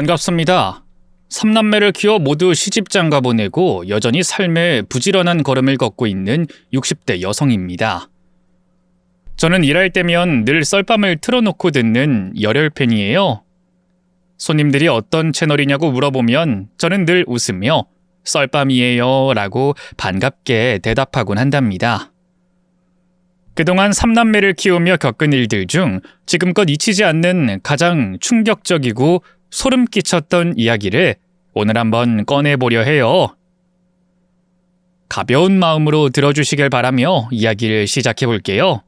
반갑습니다. 삼남매를 키워 모두 시집장가 보내고 여전히 삶에 부지런한 걸음을 걷고 있는 60대 여성입니다. 저는 일할 때면 늘 썰밤을 틀어놓고 듣는 열혈팬이에요. 손님들이 어떤 채널이냐고 물어보면 저는 늘 웃으며 썰밤이에요 라고 반갑게 대답하곤 한답니다. 그동안 삼남매를 키우며 겪은 일들 중 지금껏 잊히지 않는 가장 충격적이고 소름 끼쳤던 이야기를 오늘 한번 꺼내보려 해요. 가벼운 마음으로 들어주시길 바라며 이야기를 시작해 볼게요.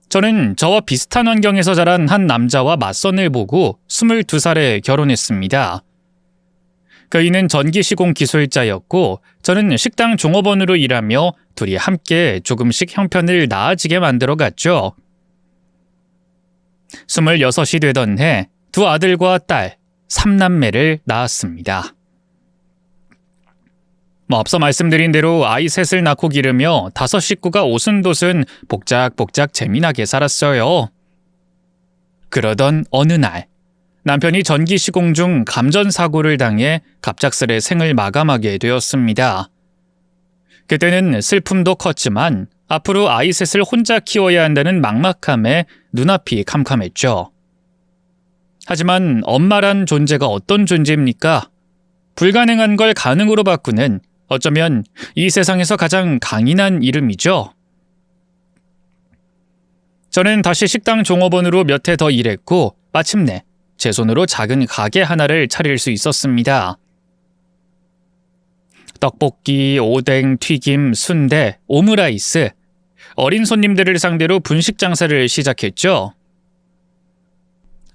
저는 저와 비슷한 환경에서 자란 한 남자와 맞선을 보고 22살에 결혼했습니다. 그이는 전기 시공 기술자였고 저는 식당 종업원으로 일하며 둘이 함께 조금씩 형편을 나아지게 만들어 갔죠. 26이 되던 해 두 아들과 딸, 3남매를 낳았습니다. 앞서 말씀드린 대로 아이 셋을 낳고 기르며 5 식구가 오순도순 복작복작 재미나게 살았어요. 그러던 어느 날 남편이 전기 시공 중 감전사고를 당해 갑작스레 생을 마감하게 되었습니다. 그때는 슬픔도 컸지만 앞으로 아이 셋을 혼자 키워야 한다는 막막함에 눈앞이 캄캄했죠. 하지만 엄마란 존재가 어떤 존재입니까? 불가능한 걸 가능으로 바꾸는 어쩌면 이 세상에서 가장 강인한 이름이죠. 저는 다시 식당 종업원으로 몇 해 더 일했고 마침내 제 손으로 작은 가게 하나를 차릴 수 있었습니다. 떡볶이, 오뎅, 튀김, 순대, 오므라이스, 어린 손님들을 상대로 분식 장사를 시작했죠.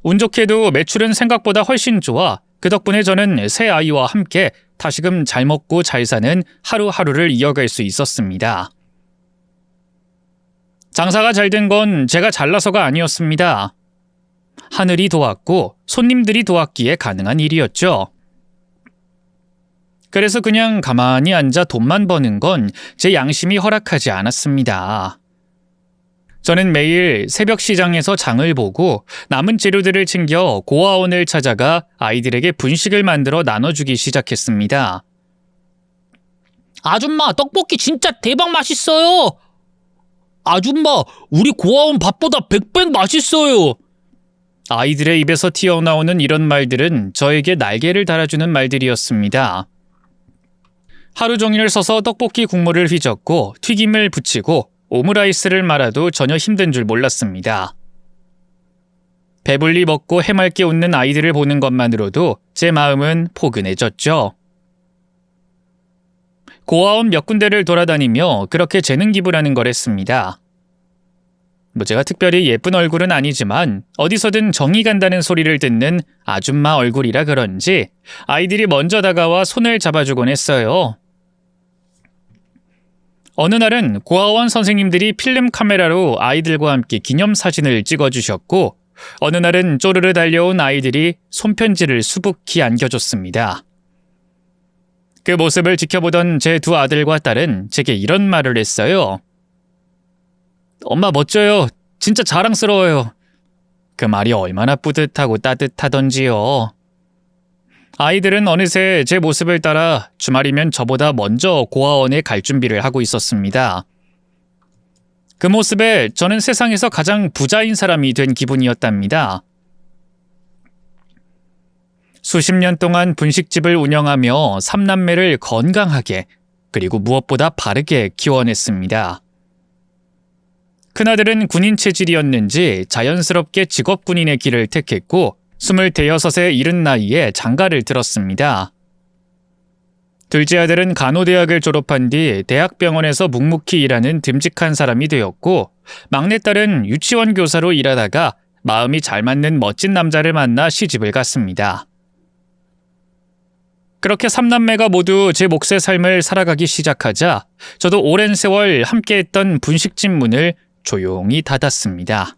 운 좋게도 매출은 생각보다 훨씬 좋아 그 덕분에 저는 새 아이와 함께 다시금 잘 먹고 잘 사는 하루하루를 이어갈 수 있었습니다. 장사가 잘 된 건 제가 잘나서가 아니었습니다. 하늘이 도왔고 손님들이 도왔기에 가능한 일이었죠. 그래서 그냥 가만히 앉아 돈만 버는 건 제 양심이 허락하지 않았습니다. 저는 매일 새벽 시장에서 장을 보고 남은 재료들을 챙겨 고아원을 찾아가 아이들에게 분식을 만들어 나눠주기 시작했습니다. 아줌마, 떡볶이 진짜 대박 맛있어요. 아줌마, 우리 고아원 밥보다 100배 맛있어요. 아이들의 입에서 튀어나오는 이런 말들은 저에게 날개를 달아주는 말들이었습니다. 하루 종일 서서 떡볶이 국물을 휘젓고 튀김을 부치고 오므라이스를 말아도 전혀 힘든 줄 몰랐습니다. 배불리 먹고 해맑게 웃는 아이들을 보는 것만으로도 제 마음은 포근해졌죠. 고아원 몇 군데를 돌아다니며 그렇게 재능 기부를 하는 걸 했습니다. 제가 특별히 예쁜 얼굴은 아니지만 어디서든 정이 간다는 소리를 듣는 아줌마 얼굴이라 그런지 아이들이 먼저 다가와 손을 잡아주곤 했어요. 어느 날은 고아원 선생님들이 필름 카메라로 아이들과 함께 기념사진을 찍어주셨고 어느 날은 쪼르르 달려온 아이들이 손편지를 수북히 안겨줬습니다. 그 모습을 지켜보던 제 두 아들과 딸은 제게 이런 말을 했어요. 엄마 멋져요. 진짜 자랑스러워요. 그 말이 얼마나 뿌듯하고 따뜻하던지요. 아이들은 어느새 제 모습을 따라 주말이면 저보다 먼저 고아원에 갈 준비를 하고 있었습니다. 그 모습에 저는 세상에서 가장 부자인 사람이 된 기분이었답니다. 수십 년 동안 분식집을 운영하며 3남매를 건강하게 그리고 무엇보다 바르게 키워냈습니다. 큰아들은 군인 체질이었는지 자연스럽게 직업군인의 길을 택했고 26에 이른 나이에 장가를 들었습니다. 둘째 아들은 간호대학을 졸업한 뒤 대학병원에서 묵묵히 일하는 듬직한 사람이 되었고 막내딸은 유치원 교사로 일하다가 마음이 잘 맞는 멋진 남자를 만나 시집을 갔습니다. 그렇게 3남매가 모두 제 몫의 삶을 살아가기 시작하자 저도 오랜 세월 함께했던 분식집 문을 조용히 닫았습니다.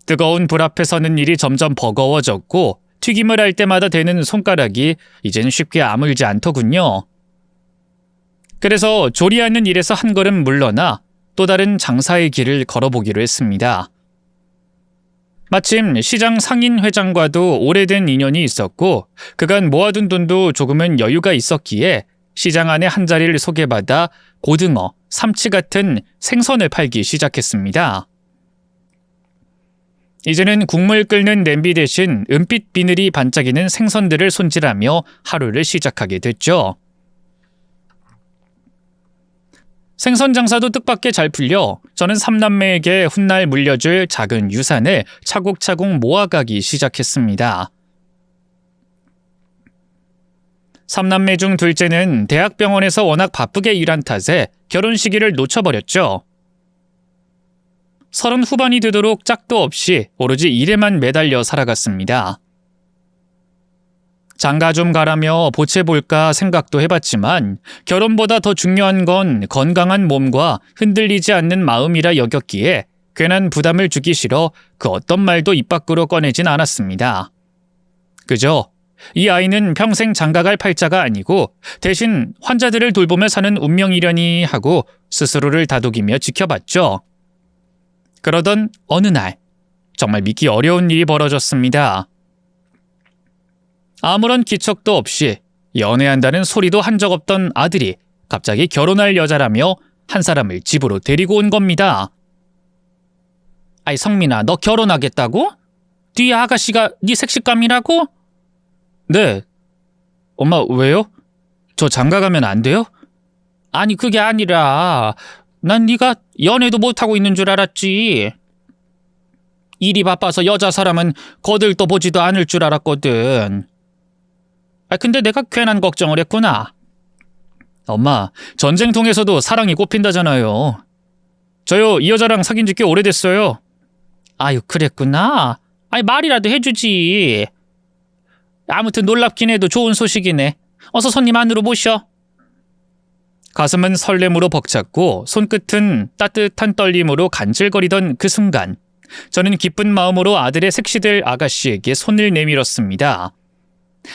뜨거운 불 앞에 서는 일이 점점 버거워졌고 튀김을 할 때마다 대는 손가락이 이젠 쉽게 아물지 않더군요. 그래서 조리하는 일에서 한 걸음 물러나 또 다른 장사의 길을 걸어보기로 했습니다. 마침 시장 상인 회장과도 오래된 인연이 있었고 그간 모아둔 돈도 조금은 여유가 있었기에 시장 안에 한 자리를 소개받아 고등어, 삼치 같은 생선을 팔기 시작했습니다. 이제는 국물 끓는 냄비 대신 은빛 비늘이 반짝이는 생선들을 손질하며 하루를 시작하게 됐죠. 생선 장사도 뜻밖의 잘 풀려 저는 삼남매에게 훗날 물려줄 작은 유산을 차곡차곡 모아가기 시작했습니다. 삼남매 중 둘째는 대학병원에서 워낙 바쁘게 일한 탓에 결혼 시기를 놓쳐버렸죠. 30 후반이 되도록 짝도 없이 오로지 일에만 매달려 살아갔습니다. 장가 좀 가라며 보채볼까 생각도 해봤지만 결혼보다 더 중요한 건 건강한 몸과 흔들리지 않는 마음이라 여겼기에 괜한 부담을 주기 싫어 그 어떤 말도 입 밖으로 꺼내진 않았습니다. 그저 이 아이는 평생 장가갈 팔자가 아니고 대신 환자들을 돌보며 사는 운명이려니 하고 스스로를 다독이며 지켜봤죠. 그러던 어느 날 정말 믿기 어려운 일이 벌어졌습니다. 아무런 기척도 없이 연애한다는 소리도 한 적 없던 아들이 갑자기 결혼할 여자라며 한 사람을 집으로 데리고 온 겁니다. 아이 성민아, 너 결혼하겠다고? 뒤에 아가씨가 네 색식감이라고? 네. 엄마 왜요? 저 장가 가면 안 돼요? 아니 그게 아니라 난 네가 연애도 못하고 있는 줄 알았지. 일이 바빠서 여자 사람은 거들떠 보지도 않을 줄 알았거든. 근데 내가 괜한 걱정을 했구나. 엄마, 전쟁통에서도 사랑이 꼽힌다잖아요. 저요, 이 여자랑 사귄 지 꽤 오래됐어요. 아유, 그랬구나. 말이라도 해주지. 아무튼 놀랍긴 해도 좋은 소식이네. 어서 손님 안으로 모셔. 가슴은 설렘으로 벅찼고 손끝은 따뜻한 떨림으로 간질거리던 그 순간 저는 기쁜 마음으로 아들의 색시될 아가씨에게 손을 내밀었습니다.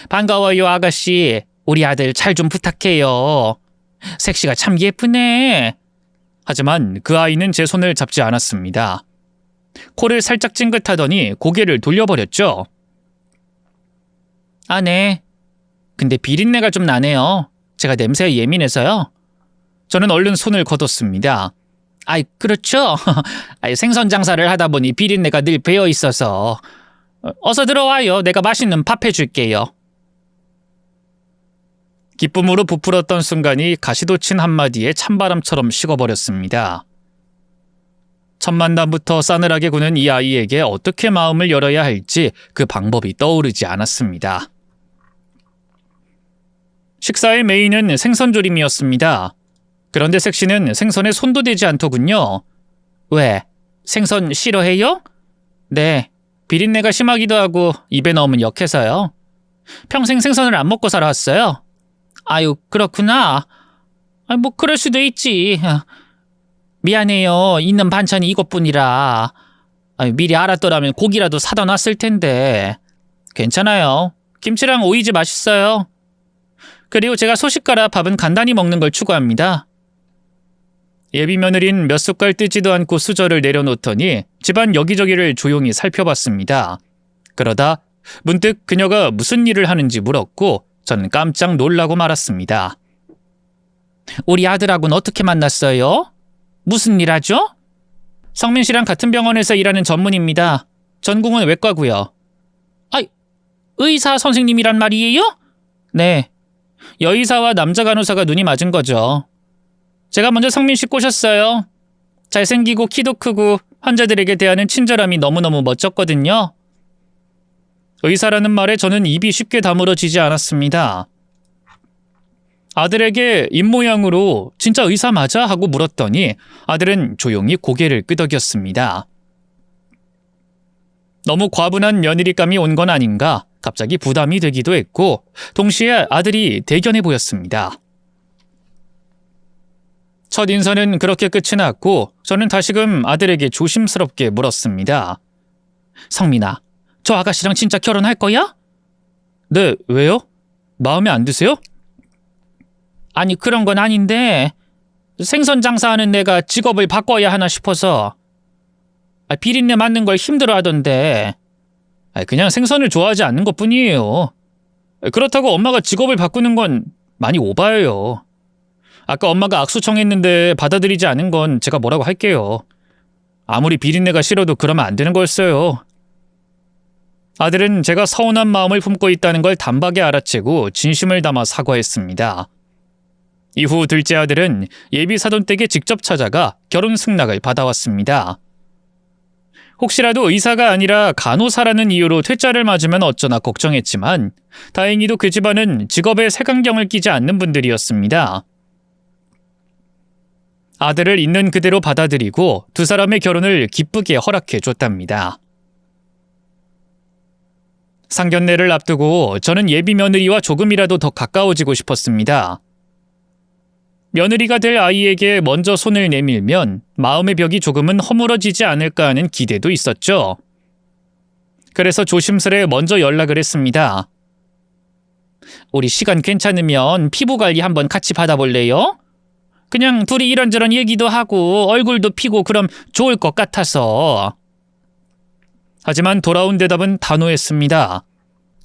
반가워요 아가씨. 우리 아들 잘 좀 부탁해요. 색시가 참 예쁘네. 하지만 그 아이는 제 손을 잡지 않았습니다. 코를 살짝 찡긋하더니 고개를 돌려버렸죠. 네. 근데 비린내가 좀 나네요. 제가 냄새에 예민해서요. 저는 얼른 손을 거뒀습니다. 그렇죠. 생선 장사를 하다 보니 비린내가 늘 배어 있어서. 어서 들어와요. 내가 맛있는 밥 해줄게요. 기쁨으로 부풀었던 순간이 가시돋친 한마디에 찬바람처럼 식어버렸습니다. 첫 만남부터 싸늘하게 구는 이 아이에게 어떻게 마음을 열어야 할지 그 방법이 떠오르지 않았습니다. 식사의 메인은 생선조림이었습니다. 그런데 색시는 생선에 손도 대지 않더군요. 왜? 생선 싫어해요? 네. 비린내가 심하기도 하고 입에 넣으면 역해서요. 평생 생선을 안 먹고 살아왔어요. 아유, 그렇구나. 뭐 그럴 수도 있지. 미안해요. 있는 반찬이 이것뿐이라. 미리 알았더라면 고기라도 사다 놨을 텐데. 괜찮아요. 김치랑 오이지 맛있어요. 그리고 제가 소식가라 밥은 간단히 먹는 걸 추구합니다. 예비 며느린 몇 숟갈 뜨지도 않고 수저를 내려놓더니 집안 여기저기를 조용히 살펴봤습니다. 그러다 문득 그녀가 무슨 일을 하는지 물었고 저는 깜짝 놀라고 말았습니다. 우리 아들하고는 어떻게 만났어요? 무슨 일 하죠? 성민 씨랑 같은 병원에서 일하는 전문입니다. 전공은 외과고요. 의사 선생님이란 말이에요? 네. 여의사와 남자 간호사가 눈이 맞은 거죠. 제가 먼저 성민 씨 꼬셨어요. 잘생기고 키도 크고 환자들에게 대하는 친절함이 너무너무 멋졌거든요. 의사라는 말에 저는 입이 쉽게 다물어지지 않았습니다. 아들에게 입모양으로 진짜 의사 맞아? 하고 물었더니 아들은 조용히 고개를 끄덕였습니다. 너무 과분한 며느리감이 온 건 아닌가 갑자기 부담이 되기도 했고 동시에 아들이 대견해 보였습니다. 첫 인사는 그렇게 끝이 났고 저는 다시금 아들에게 조심스럽게 물었습니다. 성민아, 저 아가씨랑 진짜 결혼할 거야? 네, 왜요? 마음에 안 드세요? 아니 그런 건 아닌데 생선 장사하는 내가 직업을 바꿔야 하나 싶어서. 비린내 맡는 걸 힘들어 하던데. 그냥 생선을 좋아하지 않는 것뿐이에요. 그렇다고 엄마가 직업을 바꾸는 건 많이 오바예요. 아까 엄마가 악수 청했는데 받아들이지 않은 건 제가 뭐라고 할게요. 아무리 비린내가 싫어도 그러면 안 되는 거였어요. 아들은 제가 서운한 마음을 품고 있다는 걸 단박에 알아채고 진심을 담아 사과했습니다. 이후 둘째 아들은 예비 사돈댁에 직접 찾아가 결혼 승낙을 받아왔습니다. 혹시라도 의사가 아니라 간호사라는 이유로 퇴짜를 맞으면 어쩌나 걱정했지만 다행히도 그 집안은 직업에 색안경을 끼지 않는 분들이었습니다. 아들을 있는 그대로 받아들이고 두 사람의 결혼을 기쁘게 허락해 줬답니다. 상견례를 앞두고 저는 예비 며느리와 조금이라도 더 가까워지고 싶었습니다. 며느리가 될 아이에게 먼저 손을 내밀면 마음의 벽이 조금은 허물어지지 않을까 하는 기대도 있었죠. 그래서 조심스레 먼저 연락을 했습니다. 우리 시간 괜찮으면 피부 관리 한번 같이 받아볼래요? 그냥 둘이 이런저런 얘기도 하고 얼굴도 피고 그럼 좋을 것 같아서. 하지만 돌아온 대답은 단호했습니다.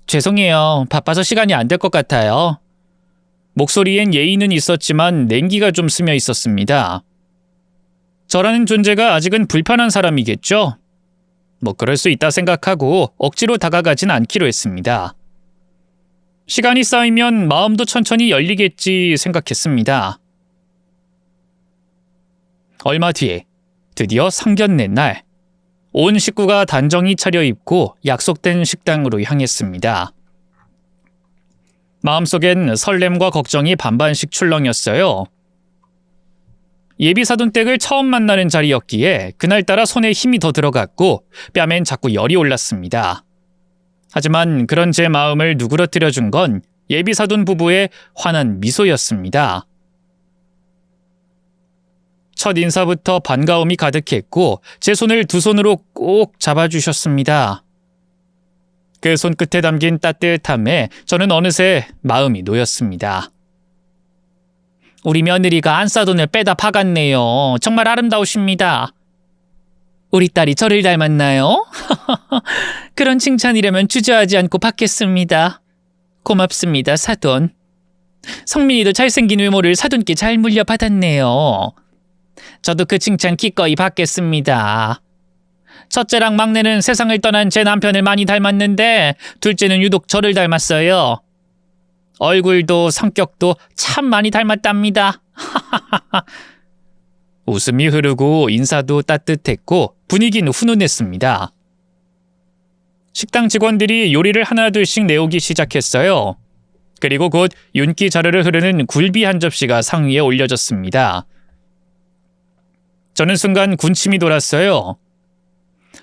죄송해요. 바빠서 시간이 안 될 것 같아요. 목소리엔 예의는 있었지만 냉기가 좀 스며 있었습니다. 저라는 존재가 아직은 불편한 사람이겠죠? 그럴 수 있다 생각하고 억지로 다가가진 않기로 했습니다. 시간이 쌓이면 마음도 천천히 열리겠지 생각했습니다. 얼마 뒤에 드디어 상견례 날, 온 식구가 단정히 차려입고 약속된 식당으로 향했습니다. 마음속엔 설렘과 걱정이 반반씩 출렁였어요. 예비사돈댁을 처음 만나는 자리였기에 그날따라 손에 힘이 더 들어갔고 뺨엔 자꾸 열이 올랐습니다. 하지만 그런 제 마음을 누그러뜨려 준 건 예비사돈 부부의 환한 미소였습니다. 첫 인사부터 반가움이 가득했고 제 손을 두 손으로 꼭 잡아주셨습니다. 그 손끝에 담긴 따뜻함에 저는 어느새 마음이 놓였습니다. 우리 며느리가 안싸돈을 빼다 박았네요. 정말 아름다우십니다. 우리 딸이 저를 닮았나요? 그런 칭찬이라면 주저하지 않고 받겠습니다. 고맙습니다, 사돈. 성민이도 잘생긴 외모를 사돈께 잘 물려받았네요. 저도 그 칭찬 기꺼이 받겠습니다. 첫째랑 막내는 세상을 떠난 제 남편을 많이 닮았는데 둘째는 유독 저를 닮았어요. 얼굴도 성격도 참 많이 닮았답니다. 웃음이 흐르고 인사도 따뜻했고 분위기는 훈훈했습니다. 식당 직원들이 요리를 하나둘씩 내오기 시작했어요. 그리고 곧 윤기 자르르 흐르는 굴비 한 접시가 상위에 올려졌습니다. 저는 순간 군침이 돌았어요.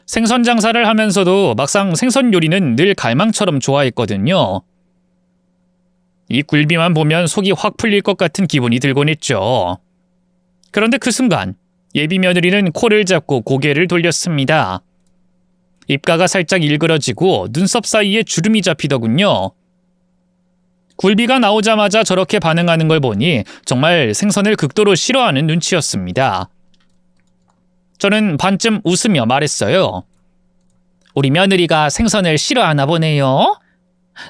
생선 장사를 하면서도 막상 생선 요리는 늘 갈망처럼 좋아했거든요. 이 굴비만 보면 속이 확 풀릴 것 같은 기분이 들곤 했죠. 그런데 그 순간 예비 며느리는 코를 잡고 고개를 돌렸습니다. 입가가 살짝 일그러지고 눈썹 사이에 주름이 잡히더군요. 굴비가 나오자마자 저렇게 반응하는 걸 보니 정말 생선을 극도로 싫어하는 눈치였습니다. 저는 반쯤 웃으며 말했어요. 우리 며느리가 생선을 싫어하나 보네요.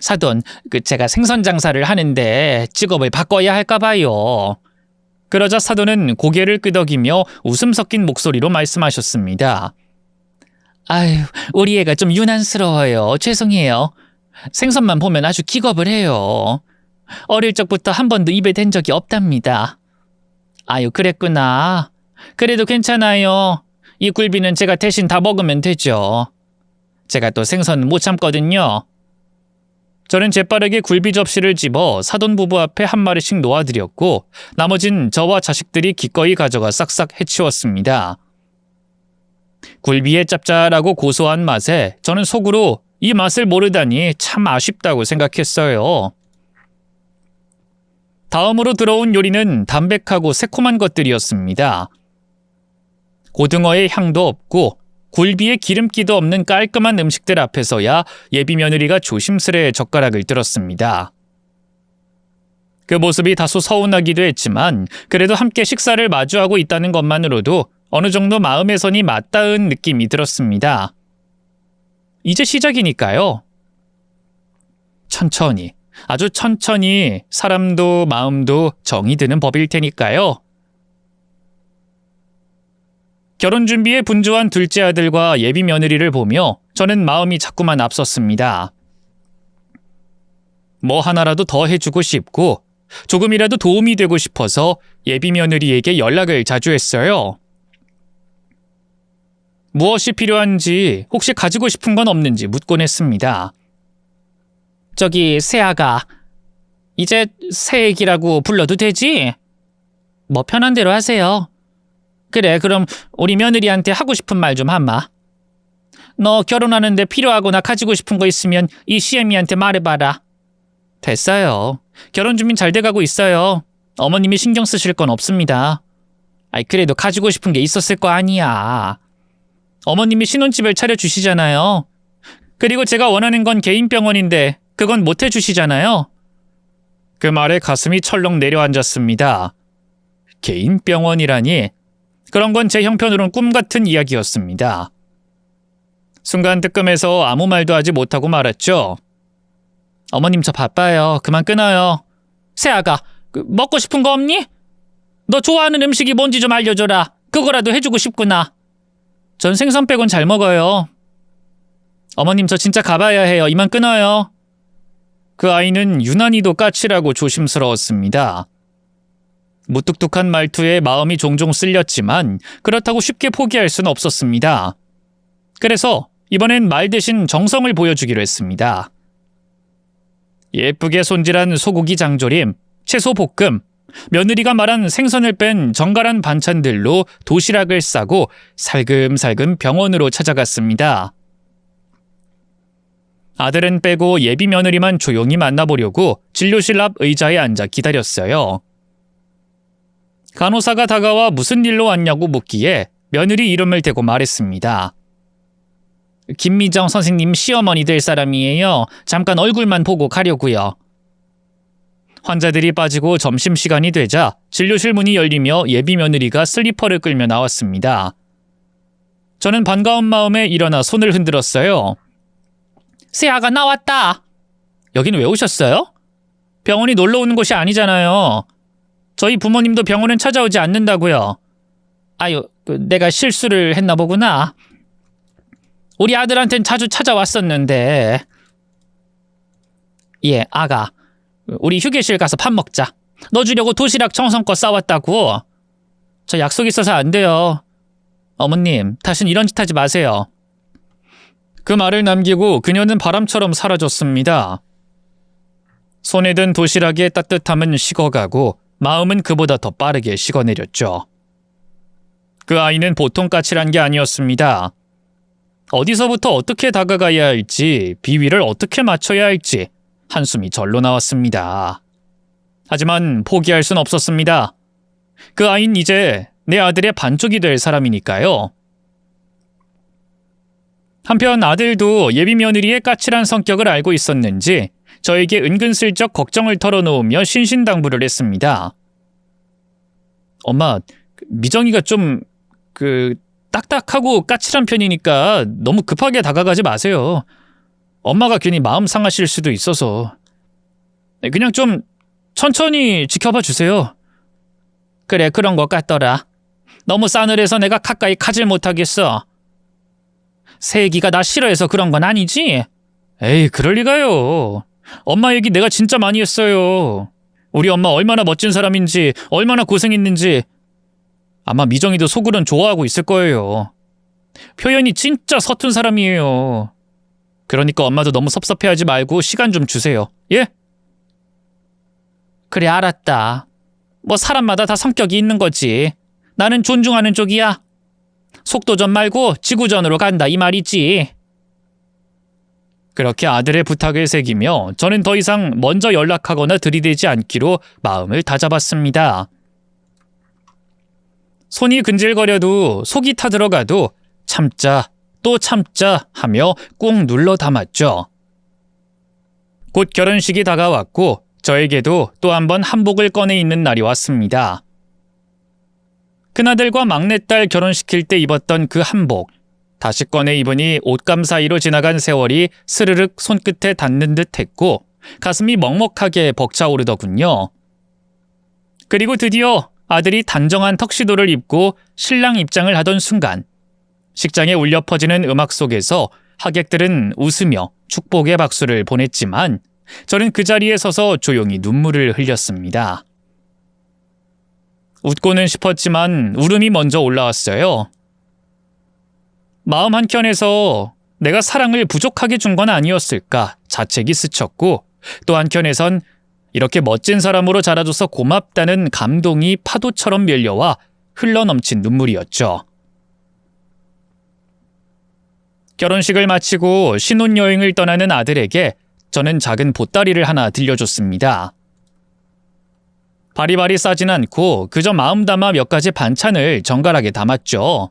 사돈, 제가 생선 장사를 하는데 직업을 바꿔야 할까 봐요. 그러자 사돈은 고개를 끄덕이며 웃음 섞인 목소리로 말씀하셨습니다. 아유, 우리 애가 좀 유난스러워요. 죄송해요. 생선만 보면 아주 기겁을 해요. 어릴 적부터 한 번도 입에 댄 적이 없답니다. 아유, 그랬구나. 그래도 괜찮아요. 이 굴비는 제가 대신 다 먹으면 되죠. 제가 또 생선 못 참거든요. 저는 재빠르게 굴비 접시를 집어 사돈 부부 앞에 한 마리씩 놓아드렸고 나머진 저와 자식들이 기꺼이 가져가 싹싹 해치웠습니다. 굴비의 짭짤하고 고소한 맛에 저는 속으로 이 맛을 모르다니 참 아쉽다고 생각했어요. 다음으로 들어온 요리는 담백하고 새콤한 것들이었습니다. 고등어의 향도 없고 굴비에 기름기도 없는 깔끔한 음식들 앞에서야 예비 며느리가 조심스레 젓가락을 들었습니다. 그 모습이 다소 서운하기도 했지만 그래도 함께 식사를 마주하고 있다는 것만으로도 어느 정도 마음의 선이 맞닿은 느낌이 들었습니다. 이제 시작이니까요. 천천히, 아주 천천히 사람도 마음도 정이 드는 법일 테니까요. 결혼 준비에 분주한 둘째 아들과 예비 며느리를 보며 저는 마음이 자꾸만 앞섰습니다. 뭐 하나라도 더 해주고 싶고 조금이라도 도움이 되고 싶어서 예비 며느리에게 연락을 자주 했어요. 무엇이 필요한지, 혹시 가지고 싶은 건 없는지 묻곤 했습니다. 저기 새아가, 이제 새애기라고 불러도 되지? 뭐 편한 대로 하세요. 그래, 그럼 우리 며느리한테 하고 싶은 말 좀 하마. 너 결혼하는데 필요하거나 가지고 싶은 거 있으면 이 시애미한테 말해봐라. 됐어요. 결혼 준비 잘 돼가고 있어요. 어머님이 신경 쓰실 건 없습니다. 아이, 그래도 가지고 싶은 게 있었을 거 아니야. 어머님이 신혼집을 차려주시잖아요. 그리고 제가 원하는 건 개인 병원인데 그건 못 해주시잖아요. 그 말에 가슴이 철렁 내려앉았습니다. 개인 병원이라니, 그런 건 제 형편으론 꿈 같은 이야기였습니다. 순간 뜨끔해서 아무 말도 하지 못하고 말았죠. 어머님 저 바빠요. 그만 끊어요. 새아가, 먹고 싶은 거 없니? 너 좋아하는 음식이 뭔지 좀 알려줘라. 그거라도 해주고 싶구나. 전 생선 빼곤 잘 먹어요. 어머님 저 진짜 가봐야 해요. 이만 끊어요. 그 아이는 유난히도 까칠하고 조심스러웠습니다. 무뚝뚝한 말투에 마음이 종종 쓸렸지만 그렇다고 쉽게 포기할 수는 없었습니다. 그래서 이번엔 말 대신 정성을 보여주기로 했습니다. 예쁘게 손질한 소고기 장조림, 채소 볶음, 며느리가 말한 생선을 뺀 정갈한 반찬들로 도시락을 싸고 살금살금 병원으로 찾아갔습니다. 아들은 빼고 예비 며느리만 조용히 만나보려고 진료실 앞 의자에 앉아 기다렸어요. 간호사가 다가와 무슨 일로 왔냐고 묻기에 며느리 이름을 대고 말했습니다. 김미정 선생님 시어머니 될 사람이에요. 잠깐 얼굴만 보고 가려고요. 환자들이 빠지고 점심시간이 되자 진료실 문이 열리며 예비 며느리가 슬리퍼를 끌며 나왔습니다. 저는 반가운 마음에 일어나 손을 흔들었어요. 새아가 나왔다. 여긴 왜 오셨어요? 병원이 놀러 오는 곳이 아니잖아요. 저희 부모님도 병원은 찾아오지 않는다고요. 아유, 내가 실수를 했나 보구나. 우리 아들한텐 자주 찾아왔었는데. 예, 아가. 우리 휴게실 가서 밥 먹자. 너 주려고 도시락 정성껏 싸왔다고. 저 약속 있어서 안 돼요. 어머님, 다신 이런 짓 하지 마세요. 그 말을 남기고 그녀는 바람처럼 사라졌습니다. 손에 든 도시락의 따뜻함은 식어가고 마음은 그보다 더 빠르게 식어내렸죠. 그 아이는 보통 까칠한 게 아니었습니다. 어디서부터 어떻게 다가가야 할지, 비위를 어떻게 맞춰야 할지 한숨이 절로 나왔습니다. 하지만 포기할 순 없었습니다. 그 아이는 이제 내 아들의 반쪽이 될 사람이니까요. 한편 아들도 예비 며느리의 까칠한 성격을 알고 있었는지 저에게 은근슬쩍 걱정을 털어놓으며 신신당부를 했습니다. 엄마, 미정이가 좀 딱딱하고 까칠한 편이니까 너무 급하게 다가가지 마세요. 엄마가 괜히 마음 상하실 수도 있어서. 그냥 좀 천천히 지켜봐 주세요. 그래, 그런 것 같더라. 너무 싸늘해서 내가 가까이 가질 못하겠어. 새애기가 나 싫어해서 그런 건 아니지? 에이, 그럴 리가요. 엄마 얘기 내가 진짜 많이 했어요. 우리 엄마 얼마나 멋진 사람인지, 얼마나 고생했는지. 아마 미정이도 속으론 좋아하고 있을 거예요. 표현이 진짜 서툰 사람이에요. 그러니까 엄마도 너무 섭섭해하지 말고 시간 좀 주세요. 예? 그래, 알았다. 뭐 사람마다 다 성격이 있는 거지. 나는 존중하는 쪽이야. 속도전 말고 지구전으로 간다 이 말이지. 그렇게 아들의 부탁을 새기며 저는 더 이상 먼저 연락하거나 들이대지 않기로 마음을 다잡았습니다. 손이 근질거려도 속이 타들어가도 참자 또 참자 하며 꾹 눌러 담았죠. 곧 결혼식이 다가왔고 저에게도 또 한 번 한복을 꺼내 입는 날이 왔습니다. 큰아들과 막내딸 결혼시킬 때 입었던 그 한복, 다시 꺼내 입으니 옷감 사이로 지나간 세월이 스르륵 손끝에 닿는 듯 했고 가슴이 먹먹하게 벅차오르더군요. 그리고 드디어 아들이 단정한 턱시도를 입고 신랑 입장을 하던 순간 식장에 울려 퍼지는 음악 속에서 하객들은 웃으며 축복의 박수를 보냈지만 저는 그 자리에 서서 조용히 눈물을 흘렸습니다. 웃고는 싶었지만 울음이 먼저 올라왔어요. 마음 한켠에서 내가 사랑을 부족하게 준 건 아니었을까 자책이 스쳤고 또 한켠에선 이렇게 멋진 사람으로 자라줘서 고맙다는 감동이 파도처럼 밀려와 흘러넘친 눈물이었죠. 결혼식을 마치고 신혼여행을 떠나는 아들에게 저는 작은 보따리를 하나 들려줬습니다. 바리바리 싸진 않고 그저 마음 담아 몇 가지 반찬을 정갈하게 담았죠.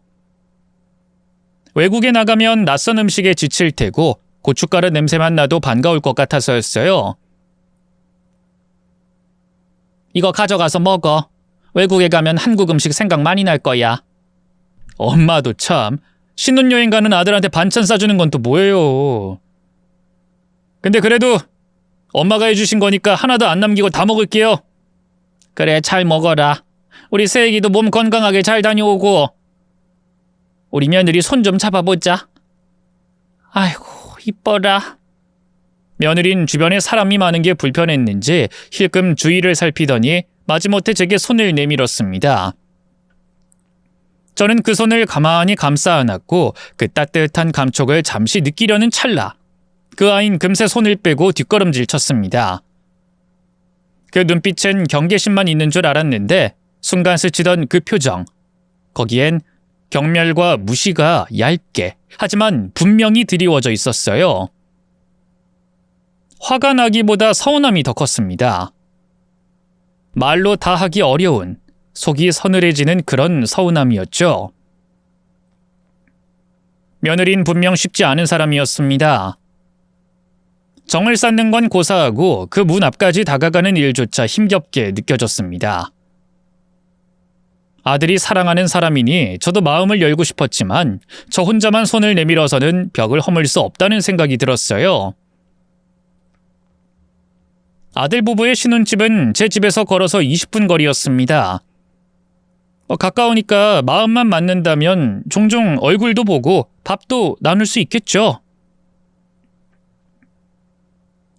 외국에 나가면 낯선 음식에 지칠 테고 고춧가루 냄새만 나도 반가울 것 같아서였어요. 이거 가져가서 먹어. 외국에 가면 한국 음식 생각 많이 날 거야. 엄마도 참, 신혼여행 가는 아들한테 반찬 싸주는 건 또 뭐예요. 근데 그래도 엄마가 해주신 거니까 하나도 안 남기고 다 먹을게요. 그래, 잘 먹어라. 우리 새애기도 몸 건강하게 잘 다녀오고. 우리 며느리 손 좀 잡아보자. 아이고, 이뻐라. 며느린 주변에 사람이 많은 게 불편했는지 힐끔 주위를 살피더니 마지못해 제게 손을 내밀었습니다. 저는 그 손을 가만히 감싸 안았고 그 따뜻한 감촉을 잠시 느끼려는 찰나 그 아인 금세 손을 빼고 뒷걸음질 쳤습니다. 그 눈빛엔 경계심만 있는 줄 알았는데 순간 스치던 그 표정, 거기엔 경멸과 무시가 얇게 하지만 분명히 드리워져 있었어요. 화가 나기보다 서운함이 더 컸습니다. 말로 다 하기 어려운, 속이 서늘해지는 그런 서운함이었죠. 며느린 분명 쉽지 않은 사람이었습니다. 정을 쌓는 건 고사하고 그 문 앞까지 다가가는 일조차 힘겹게 느껴졌습니다. 아들이 사랑하는 사람이니 저도 마음을 열고 싶었지만 저 혼자만 손을 내밀어서는 벽을 허물 수 없다는 생각이 들었어요. 아들 부부의 신혼집은 제 집에서 걸어서 20분 거리였습니다. 가까우니까 마음만 맞는다면 종종 얼굴도 보고 밥도 나눌 수 있겠죠.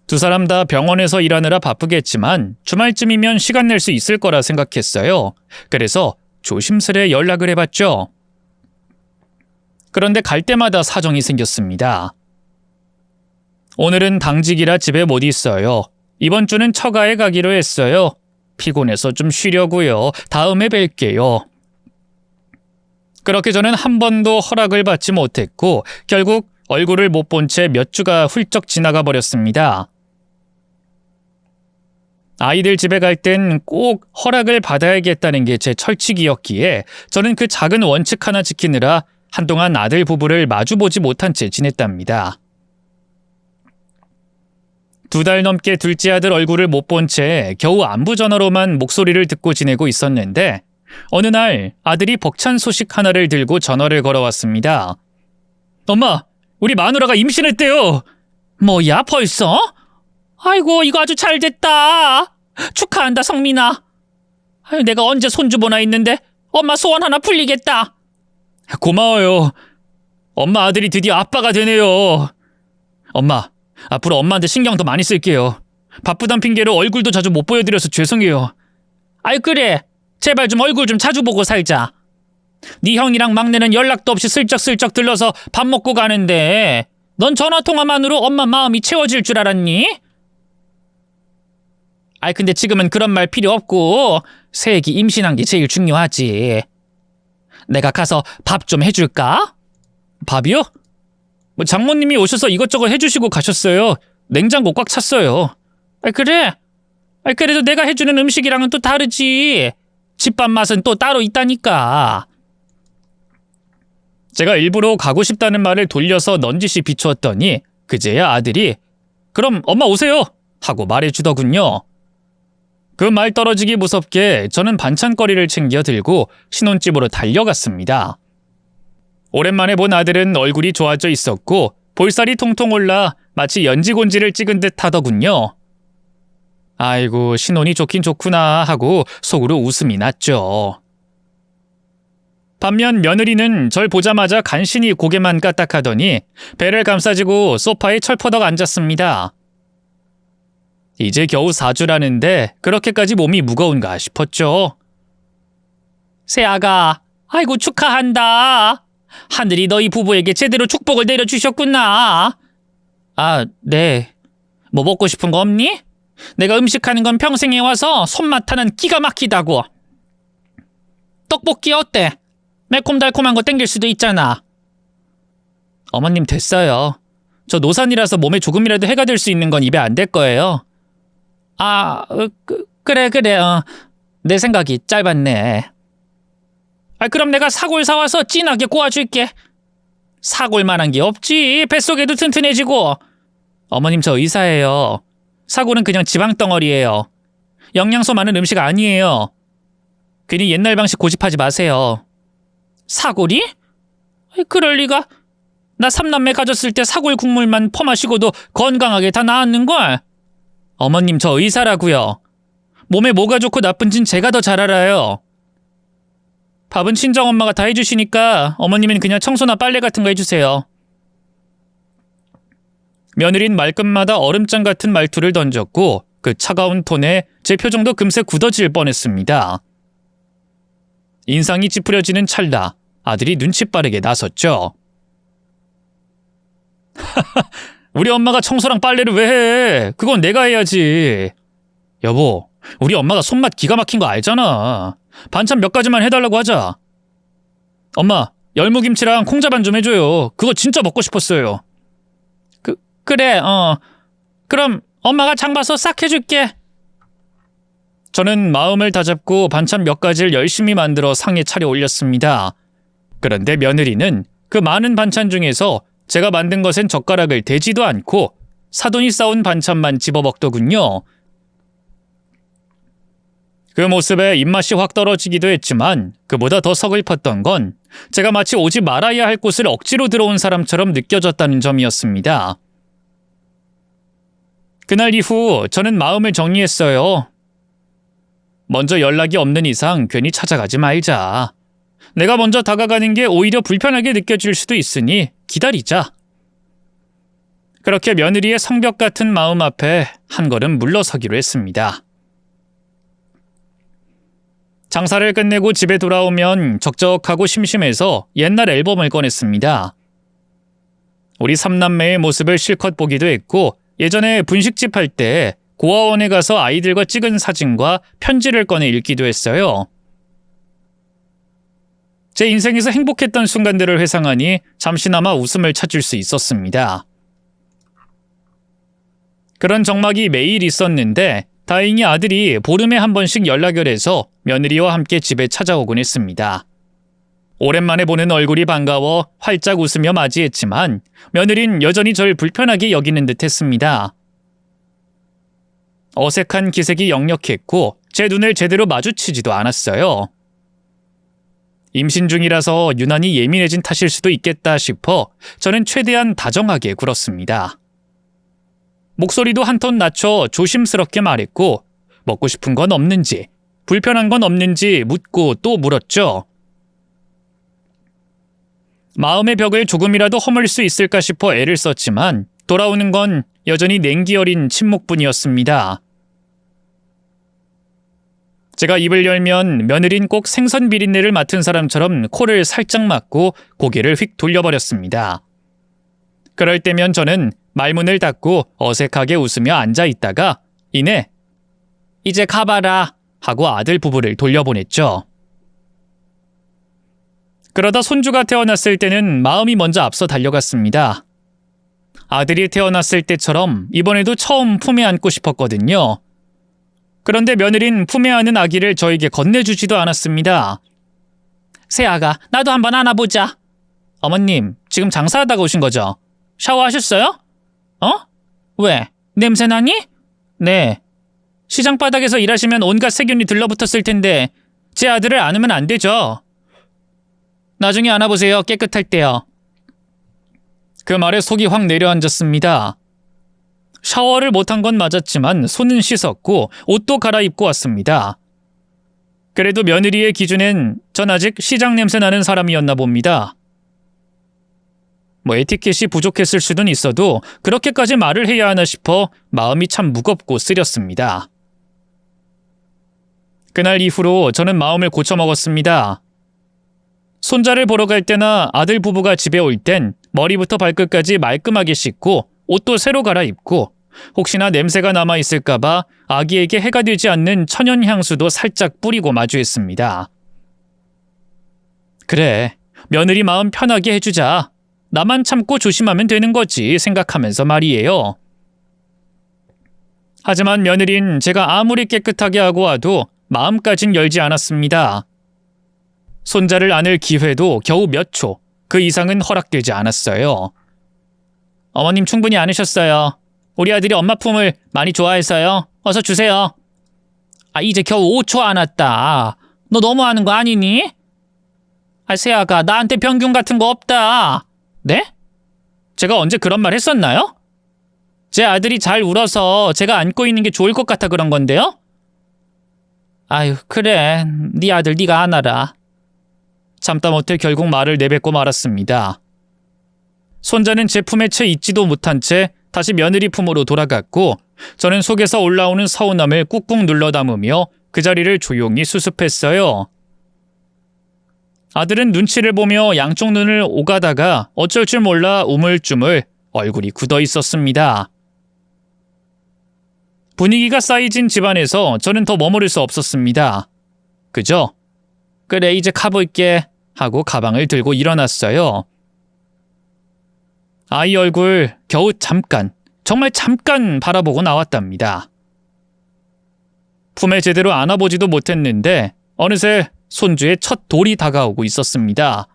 두 사람 다 병원에서 일하느라 바쁘겠지만 주말쯤이면 시간 낼 수 있을 거라 생각했어요. 그래서 조심스레 연락을 해봤죠. 그런데 갈 때마다 사정이 생겼습니다. 오늘은 당직이라 집에 못 있어요. 이번 주는 처가에 가기로 했어요. 피곤해서 좀 쉬려고요. 다음에 뵐게요. 그렇게 저는 한 번도 허락을 받지 못했고 결국 얼굴을 못 본 채 몇 주가 훌쩍 지나가 버렸습니다. 아이들 집에 갈 땐 꼭 허락을 받아야겠다는 게 제 철칙이었기에 저는 그 작은 원칙 하나 지키느라 한동안 아들 부부를 마주보지 못한 채 지냈답니다. 2달 넘게 둘째 아들 얼굴을 못 본 채 겨우 안부 전화로만 목소리를 듣고 지내고 있었는데 어느 날 아들이 벅찬 소식 하나를 들고 전화를 걸어왔습니다. 엄마, 우리 마누라가 임신했대요. 뭐야, 벌써? 아이고, 이거 아주 잘 됐다. 축하한다, 성민아. 내가 언제 손주보나 있는데 엄마 소원 하나 풀리겠다. 고마워요. 엄마 아들이 드디어 아빠가 되네요. 엄마, 앞으로 엄마한테 신경 더 많이 쓸게요. 바쁘단 핑계로 얼굴도 자주 못 보여드려서 죄송해요. 아이, 그래. 제발 좀 얼굴 좀 자주 보고 살자. 네 형이랑 막내는 연락도 없이 슬쩍슬쩍 들러서 밥 먹고 가는데 넌 전화통화만으로 엄마 마음이 채워질 줄 알았니? 아이, 근데 지금은 그런 말 필요 없고 새애기 임신한 게 제일 중요하지. 내가 가서 밥 좀 해줄까? 밥이요? 장모님이 오셔서 이것저것 해주시고 가셨어요. 냉장고 꽉 찼어요. 그래? 그래도 내가 해주는 음식이랑은 또 다르지. 집밥 맛은 또 따로 있다니까. 제가 일부러 가고 싶다는 말을 돌려서 넌지시 비추었더니 그제야 아들이 그럼 엄마 오세요 하고 말해주더군요. 그 말 떨어지기 무섭게 저는 반찬거리를 챙겨 들고 신혼집으로 달려갔습니다. 오랜만에 본 아들은 얼굴이 좋아져 있었고 볼살이 통통 올라 마치 연지곤지를 찍은 듯 하더군요. 아이고, 신혼이 좋긴 좋구나 하고 속으로 웃음이 났죠. 반면 며느리는 절 보자마자 간신히 고개만 까딱하더니 배를 감싸지고 소파에 철퍼덕 앉았습니다. 이제 겨우 4주라는데 그렇게까지 몸이 무거운가 싶었죠. 새아가, 아이고 축하한다. 하늘이 너희 부부에게 제대로 축복을 내려주셨구나. 아, 네. 뭐 먹고 싶은 거 없니? 내가 음식하는 건 평생 해와서 손맛 하나는 기가 막히다고. 떡볶이 어때? 매콤달콤한 거 땡길 수도 있잖아. 어머님 됐어요. 저 노산이라서 몸에 조금이라도 해가 될 수 있는 건 입에 안 댈 거예요. 아, 그래. 내 생각이 짧았네. 아, 그럼 내가 사골 사와서 진하게 구워줄게. 사골만한 게 없지. 뱃속에도 튼튼해지고. 어머님 저 의사예요. 사골은 그냥 지방덩어리예요. 영양소 많은 음식 아니에요. 괜히 옛날 방식 고집하지 마세요. 사골이? 그럴 리가. 나 3남매 가졌을 때 사골 국물만 퍼마시고도 건강하게 다 나았는걸. 어머님 저 의사라고요. 몸에 뭐가 좋고 나쁜진 제가 더 잘 알아요. 밥은 친정엄마가 다 해주시니까 어머님은 그냥 청소나 빨래 같은 거 해주세요. 며느린 말끝마다 얼음장 같은 말투를 던졌고 그 차가운 톤에 제 표정도 금세 굳어질 뻔했습니다. 인상이 찌푸려지는 찰나 아들이 눈치 빠르게 나섰죠. 우리 엄마가 청소랑 빨래를 왜 해? 그건 내가 해야지. 여보, 우리 엄마가 손맛 기가 막힌 거 알잖아. 반찬 몇 가지만 해달라고 하자. 엄마, 열무김치랑 콩자반 좀 해줘요. 그거 진짜 먹고 싶었어요. 그래. 그럼 엄마가 장 봐서 싹 해줄게. 저는 마음을 다잡고 반찬 몇 가지를 열심히 만들어 상에 차려 올렸습니다. 그런데 며느리는 그 많은 반찬 중에서 제가 만든 것엔 젓가락을 대지도 않고 사돈이 싸운 반찬만 집어먹더군요. 그 모습에 입맛이 확 떨어지기도 했지만 그보다 더 서글펐던 건 제가 마치 오지 말아야 할 곳을 억지로 들어온 사람처럼 느껴졌다는 점이었습니다. 그날 이후 저는 마음을 정리했어요. 먼저 연락이 없는 이상 괜히 찾아가지 말자. 내가 먼저 다가가는 게 오히려 불편하게 느껴질 수도 있으니 기다리자. 그렇게 며느리의 성벽 같은 마음 앞에 한 걸음 물러서기로 했습니다. 장사를 끝내고 집에 돌아오면 적적하고 심심해서 옛날 앨범을 꺼냈습니다. 우리 삼남매의 모습을 실컷 보기도 했고 예전에 분식집 할 때 고아원에 가서 아이들과 찍은 사진과 편지를 꺼내 읽기도 했어요. 제 인생에서 행복했던 순간들을 회상하니 잠시나마 웃음을 찾을 수 있었습니다. 그런 정막이 매일 있었는데 다행히 아들이 보름에 한 번씩 연락을 해서 며느리와 함께 집에 찾아오곤 했습니다. 오랜만에 보는 얼굴이 반가워 활짝 웃으며 맞이했지만 며느린 여전히 절 불편하게 여기는 듯 했습니다. 어색한 기색이 역력했고 제 눈을 제대로 마주치지도 않았어요. 임신 중이라서 유난히 예민해진 탓일 수도 있겠다 싶어 저는 최대한 다정하게 굴었습니다. 목소리도 한 톤 낮춰 조심스럽게 말했고 먹고 싶은 건 없는지 불편한 건 없는지 묻고 또 물었죠. 마음의 벽을 조금이라도 허물 수 있을까 싶어 애를 썼지만 돌아오는 건 여전히 냉기 어린 침묵뿐이었습니다. 제가 입을 열면 며느린 꼭 생선 비린내를 맡은 사람처럼 코를 살짝 막고 고개를 휙 돌려버렸습니다. 그럴 때면 저는 말문을 닫고 어색하게 웃으며 앉아 있다가 이내 이제 가봐라 하고 아들 부부를 돌려보냈죠. 그러다 손주가 태어났을 때는 마음이 먼저 앞서 달려갔습니다. 아들이 태어났을 때처럼 이번에도 처음 품에 안고 싶었거든요. 그런데 며느린 품에 안은 아기를 저에게 건네주지도 않았습니다. 새아가, 나도 한번 안아보자. 어머님, 지금 장사하다가 오신 거죠? 샤워하셨어요? 왜? 냄새 나니? 네. 시장 바닥에서 일하시면 온갖 세균이 들러붙었을 텐데 제 아들을 안으면 안 되죠. 나중에 안아보세요. 깨끗할 때요. 그 말에 속이 확 내려앉았습니다. 샤워를 못한 건 맞았지만 손은 씻었고 옷도 갈아입고 왔습니다. 그래도 며느리의 기준엔 전 아직 시장 냄새 나는 사람이었나 봅니다. 뭐 에티켓이 부족했을 수는 있어도 그렇게까지 말을 해야 하나 싶어 마음이 참 무겁고 쓰렸습니다. 그날 이후로 저는 마음을 고쳐먹었습니다. 손자를 보러 갈 때나 아들 부부가 집에 올 땐 머리부터 발끝까지 말끔하게 씻고 옷도 새로 갈아입고 혹시나 냄새가 남아있을까봐 아기에게 해가 되지 않는 천연 향수도 살짝 뿌리고 마주했습니다. 그래, 며느리 마음 편하게 해주자. 나만 참고 조심하면 되는 거지 생각하면서 말이에요. 하지만 며느린 제가 아무리 깨끗하게 하고 와도 마음까진 열지 않았습니다. 손자를 안을 기회도 겨우 몇 초, 그 이상은 허락되지 않았어요. 어머님 충분히 안으셨어요. 우리 아들이 엄마 품을 많이 좋아해서요. 어서 주세요. 이제 겨우 5초 안았다. 너 너무하는 거 아니니? 세아가 나한테 병균 같은 거 없다. 네? 제가 언제 그런 말 했었나요? 제 아들이 잘 울어서 제가 안고 있는 게 좋을 것 같아 그런 건데요? 아유, 그래. 네 아들 네가 안아라. 참다 못해 결국 말을 내뱉고 말았습니다. 손자는 제 품에 채 있지도 못한 채 다시 며느리 품으로 돌아갔고 저는 속에서 올라오는 서운함을 꾹꾹 눌러 담으며 그 자리를 조용히 수습했어요. 아들은 눈치를 보며 양쪽 눈을 오가다가 어쩔 줄 몰라 우물쭈물 얼굴이 굳어 있었습니다. 분위기가 쌓이진 집안에서 저는 더 머무를 수 없었습니다. 그죠? 그래, 이제 가볼게 하고 가방을 들고 일어났어요. 아이 얼굴 겨우 잠깐, 정말 잠깐 바라보고 나왔답니다. 품에 제대로 안아보지도 못했는데 어느새 손주의 첫 돌이 다가오고 있었습니다.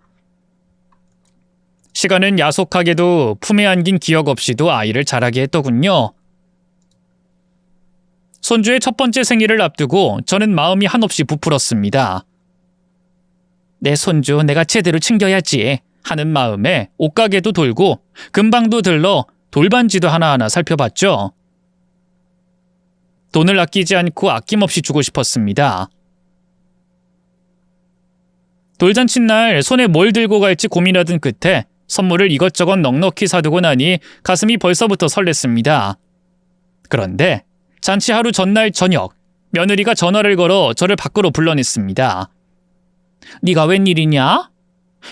시간은 야속하게도 품에 안긴 기억 없이도 아이를 자라게 했더군요. 손주의 첫 번째 생일을 앞두고 저는 마음이 한없이 부풀었습니다. 내 손주 내가 제대로 챙겨야지 하는 마음에 옷가게도 돌고 금방도 들러 돌반지도 하나하나 살펴봤죠. 돈을 아끼지 않고 아낌없이 주고 싶었습니다. 돌잔칫날 손에 뭘 들고 갈지 고민하던 끝에 선물을 이것저것 넉넉히 사두고 나니 가슴이 벌써부터 설렜습니다. 그런데 잔치 하루 전날 저녁 며느리가 전화를 걸어 저를 밖으로 불러냈습니다. 네가 웬일이냐?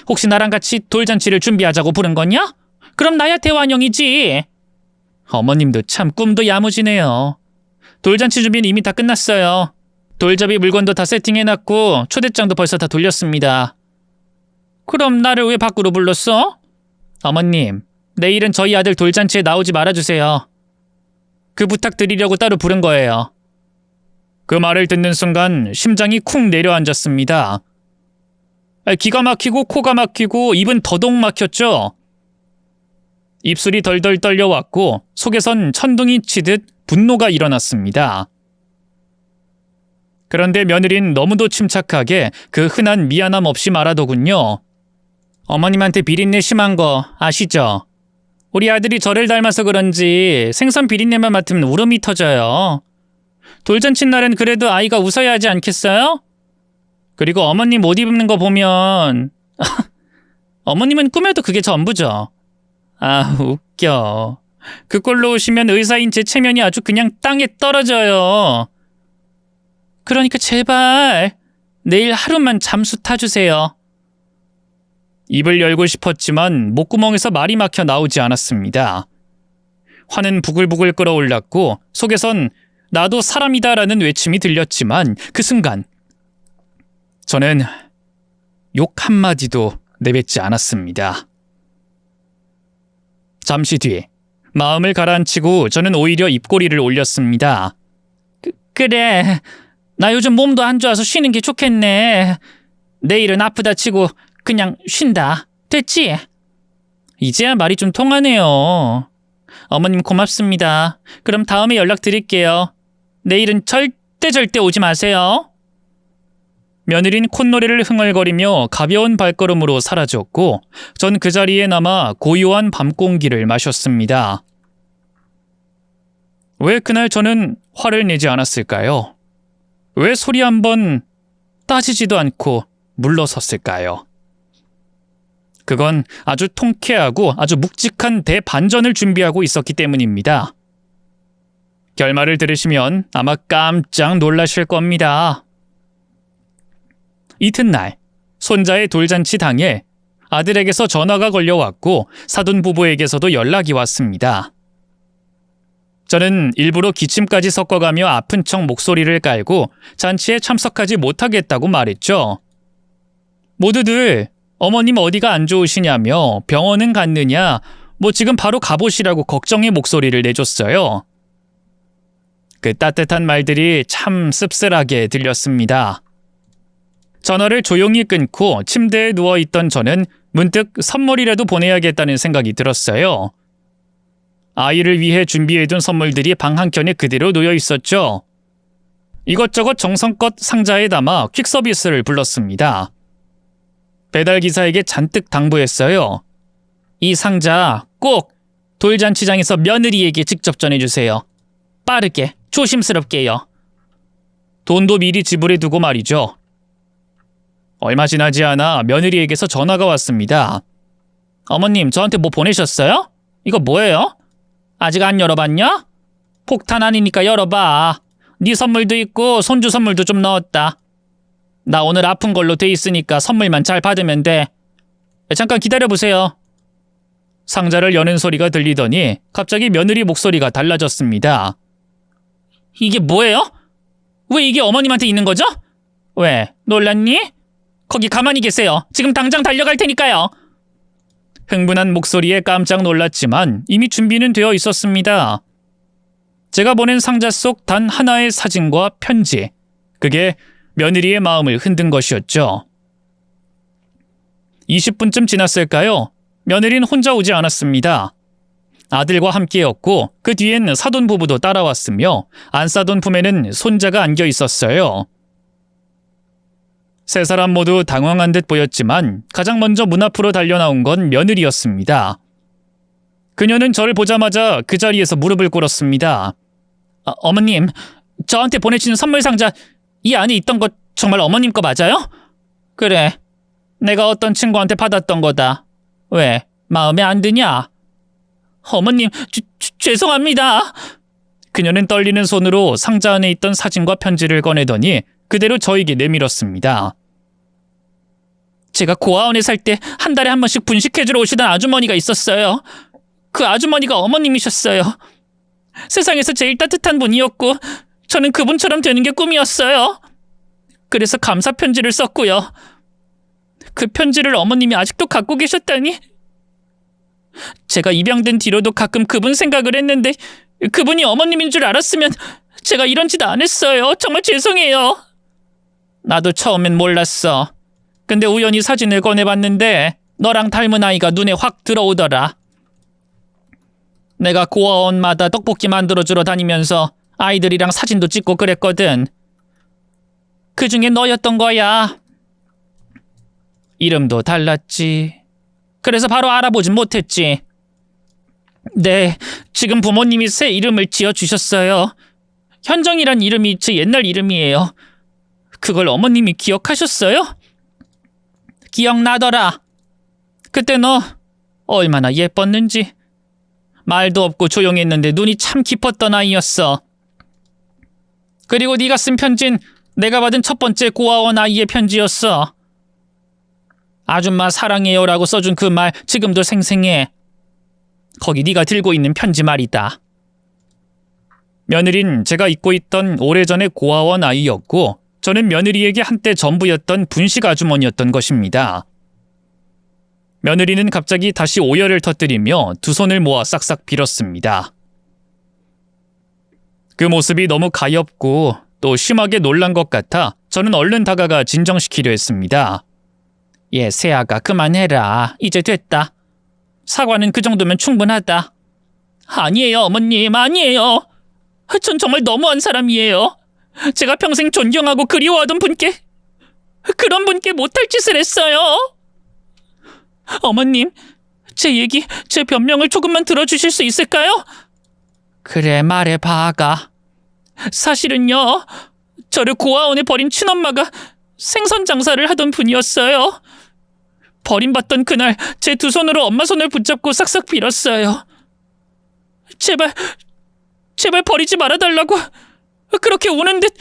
혹시 나랑 같이 돌잔치를 준비하자고 부른 거냐? 그럼 나야 대환영이지. 어머님도 참 꿈도 야무지네요. 돌잔치 준비는 이미 다 끝났어요. 돌잡이 물건도 다 세팅해놨고 초대장도 벌써 다 돌렸습니다. 그럼 나를 왜 밖으로 불렀어? 어머님, 내일은 저희 아들 돌잔치에 나오지 말아주세요. 그 부탁드리려고 따로 부른 거예요. 그 말을 듣는 순간 심장이 쿵 내려앉았습니다. 기가 막히고 코가 막히고 입은 더더욱 막혔죠. 입술이 덜덜 떨려왔고 속에선 천둥이 치듯 분노가 일어났습니다. 그런데 며느린 너무도 침착하게 그 흔한 미안함 없이 말하더군요. 어머님한테 비린내 심한 거 아시죠? 우리 아들이 저를 닮아서 그런지 생선 비린내만 맡으면 울음이 터져요. 돌잔치 날엔 그래도 아이가 웃어야 하지 않겠어요? 그리고 어머님 옷 입는 거 보면 어머님은 꾸며도 그게 전부죠. 웃겨. 그 꼴로 오시면 의사인 제 체면이 아주 그냥 땅에 떨어져요. 그러니까 제발 내일 하루만 잠수 타주세요. 입을 열고 싶었지만 목구멍에서 말이 막혀 나오지 않았습니다. 화는 부글부글 끓어올랐고 속에선 나도 사람이다라는 외침이 들렸지만 그 순간 저는 욕 한마디도 내뱉지 않았습니다. 잠시 뒤 마음을 가라앉히고 저는 오히려 입꼬리를 올렸습니다. 그래, 나 요즘 몸도 안 좋아서 쉬는 게 좋겠네. 내일은 아프다 치고 그냥 쉰다. 됐지? 이제야 말이 좀 통하네요. 어머님 고맙습니다. 그럼 다음에 연락드릴게요. 내일은 절대 오지 마세요. 며느린 콧노래를 흥얼거리며 가벼운 발걸음으로 사라졌고 전 그 자리에 남아 고요한 밤 공기를 마셨습니다. 왜 그날 저는 화를 내지 않았을까요? 왜 소리 한번 따지지도 않고 물러섰을까요? 그건 아주 통쾌하고 아주 묵직한 대반전을 준비하고 있었기 때문입니다. 결말을 들으시면 아마 깜짝 놀라실 겁니다. 이튿날 손자의 돌잔치 당일 아들에게서 전화가 걸려왔고 사돈 부부에게서도 연락이 왔습니다. 저는 일부러 기침까지 섞어가며 아픈 척 목소리를 깔고 잔치에 참석하지 못하겠다고 말했죠. 모두들 어머님 어디가 안 좋으시냐며 병원은 갔느냐 지금 바로 가보시라고 걱정의 목소리를 내줬어요. 그 따뜻한 말들이 참 씁쓸하게 들렸습니다. 전화를 조용히 끊고 침대에 누워있던 저는 문득 선물이라도 보내야겠다는 생각이 들었어요. 아이를 위해 준비해둔 선물들이 방 한켠에 그대로 놓여 있었죠. 이것저것 정성껏 상자에 담아 퀵서비스를 불렀습니다. 배달기사에게 잔뜩 당부했어요. 이 상자 꼭 돌잔치장에서 며느리에게 직접 전해주세요. 빠르게, 조심스럽게요. 돈도 미리 지불해두고 말이죠. 얼마 지나지 않아 며느리에게서 전화가 왔습니다. 어머님, 저한테 뭐 보내셨어요? 이거 뭐예요? 아직 안 열어봤냐? 폭탄 아니니까 열어봐. 네 선물도 있고 손주 선물도 좀 넣었다. 나 오늘 아픈 걸로 돼 있으니까 선물만 잘 받으면 돼. 잠깐 기다려보세요. 상자를 여는 소리가 들리더니 갑자기 며느리 목소리가 달라졌습니다. 이게 뭐예요? 왜 이게 어머님한테 있는 거죠? 왜, 놀랐니? 거기 가만히 계세요. 지금 당장 달려갈 테니까요. 흥분한 목소리에 깜짝 놀랐지만 이미 준비는 되어 있었습니다. 제가 보낸 상자 속 단 하나의 사진과 편지. 그게 며느리의 마음을 흔든 것이었죠. 20분쯤 지났을까요? 며느리는 혼자 오지 않았습니다. 아들과 함께였고 그 뒤엔 사돈 부부도 따라왔으며 안사돈 품에는 손자가 안겨 있었어요. 세 사람 모두 당황한 듯 보였지만 가장 먼저 문 앞으로 달려나온 건 며느리였습니다. 그녀는 저를 보자마자 그 자리에서 무릎을 꿇었습니다. 어머님, 저한테 보내주신 선물 상자 이 안에 있던 거 정말 어머님 거 맞아요? 그래, 내가 어떤 친구한테 받았던 거다. 왜, 마음에 안 드냐? 어머님, 죄송합니다. 그녀는 떨리는 손으로 상자 안에 있던 사진과 편지를 꺼내더니 그대로 저에게 내밀었습니다. 제가 고아원에 살 때 한 달에 한 번씩 분식해주러 오시던 아주머니가 있었어요. 그 아주머니가 어머님이셨어요. 세상에서 제일 따뜻한 분이었고 저는 그분처럼 되는 게 꿈이었어요. 그래서 감사 편지를 썼고요. 그 편지를 어머님이 아직도 갖고 계셨다니. 제가 입양된 뒤로도 가끔 그분 생각을 했는데 그분이 어머님인 줄 알았으면 제가 이런 짓 안 했어요. 정말 죄송해요. 나도 처음엔 몰랐어. 근데 우연히 사진을 꺼내봤는데 너랑 닮은 아이가 눈에 확 들어오더라. 내가 고아원마다 떡볶이 만들어주러 다니면서 아이들이랑 사진도 찍고 그랬거든. 그 중에 너였던 거야. 이름도 달랐지. 그래서 바로 알아보진 못했지. 네, 지금 부모님이 새 이름을 지어주셨어요. 현정이란 이름이 제 옛날 이름이에요. 그걸 어머님이 기억하셨어요? 기억나더라. 그때 너 얼마나 예뻤는지. 말도 없고 조용했는데 눈이 참 깊었던 아이였어. 그리고 네가 쓴 편지는 내가 받은 첫 번째 고아원 아이의 편지였어. 아줌마 사랑해요라고 써준 그 말 지금도 생생해. 거기 네가 들고 있는 편지 말이다. 며느린 제가 잊고 있던 오래전의 고아원 아이였고 저는 며느리에게 한때 전부였던 분식 아주머니였던 것입니다. 며느리는 갑자기 다시 오열을 터뜨리며 두 손을 모아 싹싹 빌었습니다. 그 모습이 너무 가엾고 또 심하게 놀란 것 같아 저는 얼른 다가가 진정시키려 했습니다. 새아가 그만해라. 이제 됐다. 사과는 그 정도면 충분하다. 아니에요, 어머님, 아니에요. 전 정말 너무한 사람이에요. 제가 평생 존경하고 그리워하던 분께 그런 분께 못할 짓을 했어요. 어머님, 제 얘기, 제 변명을 조금만 들어주실 수 있을까요? 그래, 말해봐, 아가. 사실은요, 저를 고아원에 버린 친엄마가 생선 장사를 하던 분이었어요. 버림받던 그날 제 두 손으로 엄마 손을 붙잡고 싹싹 빌었어요. 제발 버리지 말아달라고 그렇게 우는 듯.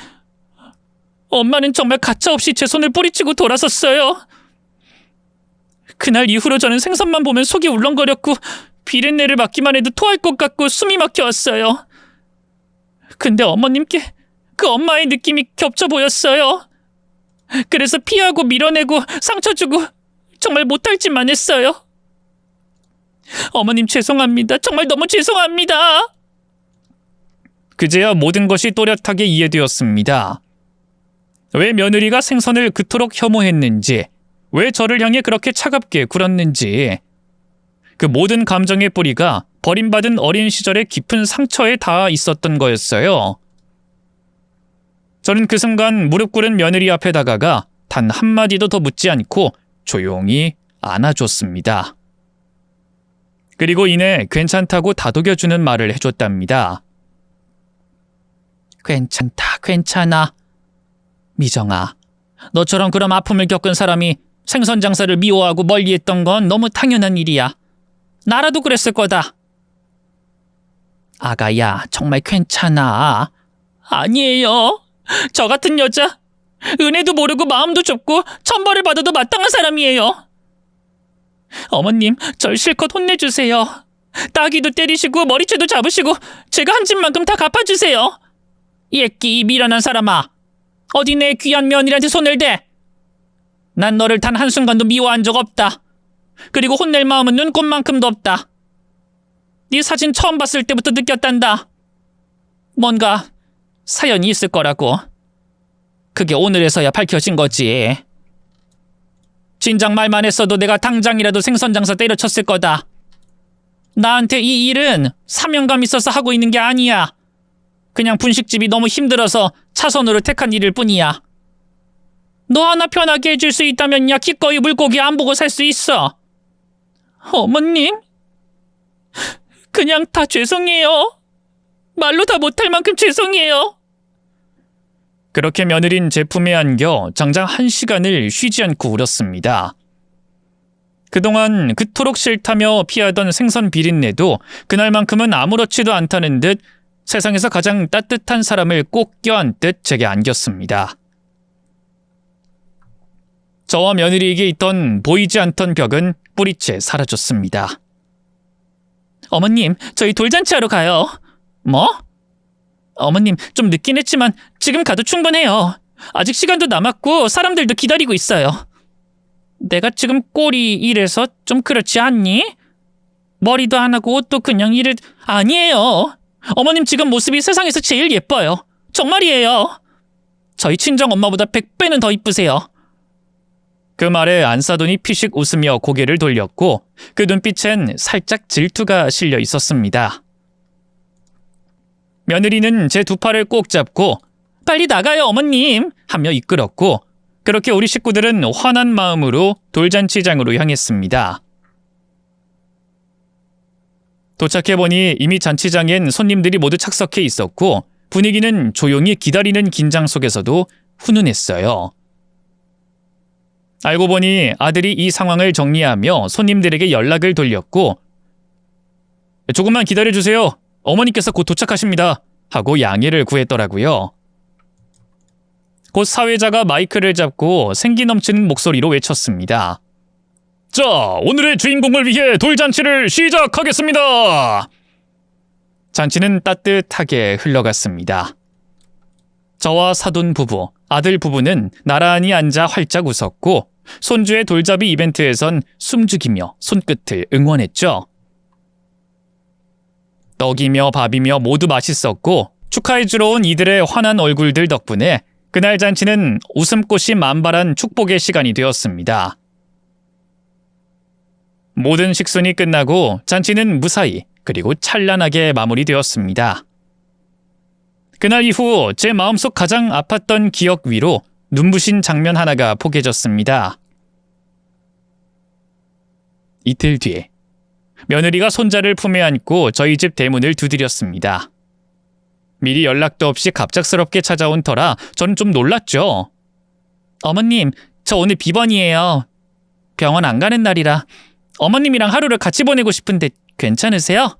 엄마는 정말 가차없이 제 손을 뿌리치고 돌아섰어요. 그날 이후로 저는 생선만 보면 속이 울렁거렸고 비린내를 맡기만 해도 토할 것 같고 숨이 막혀왔어요. 근데 어머님께 그 엄마의 느낌이 겹쳐 보였어요. 그래서 피하고 밀어내고 상처 주고 정말 못할 짓만 했어요. 어머님 죄송합니다. 정말 너무 죄송합니다. 그제야 모든 것이 또렷하게 이해되었습니다. 왜 며느리가 생선을 그토록 혐오했는지, 왜 저를 향해 그렇게 차갑게 굴었는지, 그 모든 감정의 뿌리가 버림받은 어린 시절의 깊은 상처에 닿아 있었던 거였어요. 저는 그 순간 무릎 꿇은 며느리 앞에 다가가 단 한마디도 더 묻지 않고 조용히 안아줬습니다. 그리고 이내 괜찮다고 다독여주는 말을 해줬답니다. 괜찮다, 괜찮아. 미정아, 너처럼 그런 아픔을 겪은 사람이 생선 장사를 미워하고 멀리했던 건 너무 당연한 일이야. 나라도 그랬을 거다. 아가야, 정말 괜찮아. 아니에요. 저 같은 여자, 은혜도 모르고 마음도 좁고 천벌을 받아도 마땅한 사람이에요. 어머님, 절 실컷 혼내주세요. 따귀도 때리시고 머리채도 잡으시고 제가 한 집만큼 다 갚아주세요. 예끼 미련한 사람아, 어디 내 귀한 며느리한테 손을 대. 난 너를 단 한순간도 미워한 적 없다. 그리고 혼낼 마음은 눈꽃만큼도 없다. 네 사진 처음 봤을 때부터 느꼈단다. 뭔가 사연이 있을 거라고. 그게 오늘에서야 밝혀진 거지. 진작 말만 했어도 내가 당장이라도 생선장사 때려쳤을 거다. 나한테 이 일은 사명감 있어서 하고 있는 게 아니야. 그냥 분식집이 너무 힘들어서 차선으로 택한 일일 뿐이야. 너 하나 편하게 해줄 수 있다면 야 기꺼이 물고기 안 보고 살 수 있어. 어머님, 그냥 다 죄송해요. 말로 다 못할 만큼 죄송해요. 그렇게 며느린 제 품에 안겨 장장 1시간을 쉬지 않고 울었습니다. 그동안 그토록 싫다며 피하던 생선 비린내도 그날만큼은 아무렇지도 않다는 듯 세상에서 가장 따뜻한 사람을 꼭 껴안듯 제게 안겼습니다. 저와 며느리에게 있던 보이지 않던 벽은 뿌리채 사라졌습니다. 어머님, 저희 돌잔치하러 가요. 뭐? 어머님, 좀 늦긴 했지만 지금 가도 충분해요. 아직 시간도 남았고 사람들도 기다리고 있어요. 내가 지금 꼴이 이래서 좀 그렇지 않니? 머리도 안 하고 옷도 그냥 아니에요. 어머님 지금 모습이 세상에서 제일 예뻐요. 정말이에요. 저희 친정엄마보다 100배는 더 이쁘세요. 그 말에 안사돈이 피식 웃으며 고개를 돌렸고 그 눈빛엔 살짝 질투가 실려 있었습니다. 며느리는 제 두 팔을 꼭 잡고 빨리 나가요, 어머님. 하며 이끌었고 그렇게 우리 식구들은 환한 마음으로 돌잔치장으로 향했습니다. 도착해보니 이미 잔치장엔 손님들이 모두 착석해 있었고 분위기는 조용히 기다리는 긴장 속에서도 훈훈했어요. 알고 보니 아들이 이 상황을 정리하며 손님들에게 연락을 돌렸고 조금만 기다려주세요. 어머니께서 곧 도착하십니다. 하고 양해를 구했더라고요. 곧 사회자가 마이크를 잡고 생기 넘치는 목소리로 외쳤습니다. 자, 오늘의 주인공을 위해 돌잔치를 시작하겠습니다. 잔치는 따뜻하게 흘러갔습니다. 저와 사돈 부부, 아들 부부는 나란히 앉아 활짝 웃었고 손주의 돌잡이 이벤트에선 숨죽이며 손끝을 응원했죠. 떡이며 밥이며 모두 맛있었고 축하해주러 온 이들의 환한 얼굴들 덕분에 그날 잔치는 웃음꽃이 만발한 축복의 시간이 되었습니다. 모든 식순이 끝나고 잔치는 무사히 그리고 찬란하게 마무리되었습니다. 그날 이후 제 마음속 가장 아팠던 기억 위로 눈부신 장면 하나가 포개졌습니다. 이틀 뒤에 며느리가 손자를 품에 안고 저희 집 대문을 두드렸습니다. 미리 연락도 없이 갑작스럽게 찾아온 터라 저는 좀 놀랐죠. 어머님, 저 오늘 비번이에요. 병원 안 가는 날이라 어머님이랑 하루를 같이 보내고 싶은데 괜찮으세요?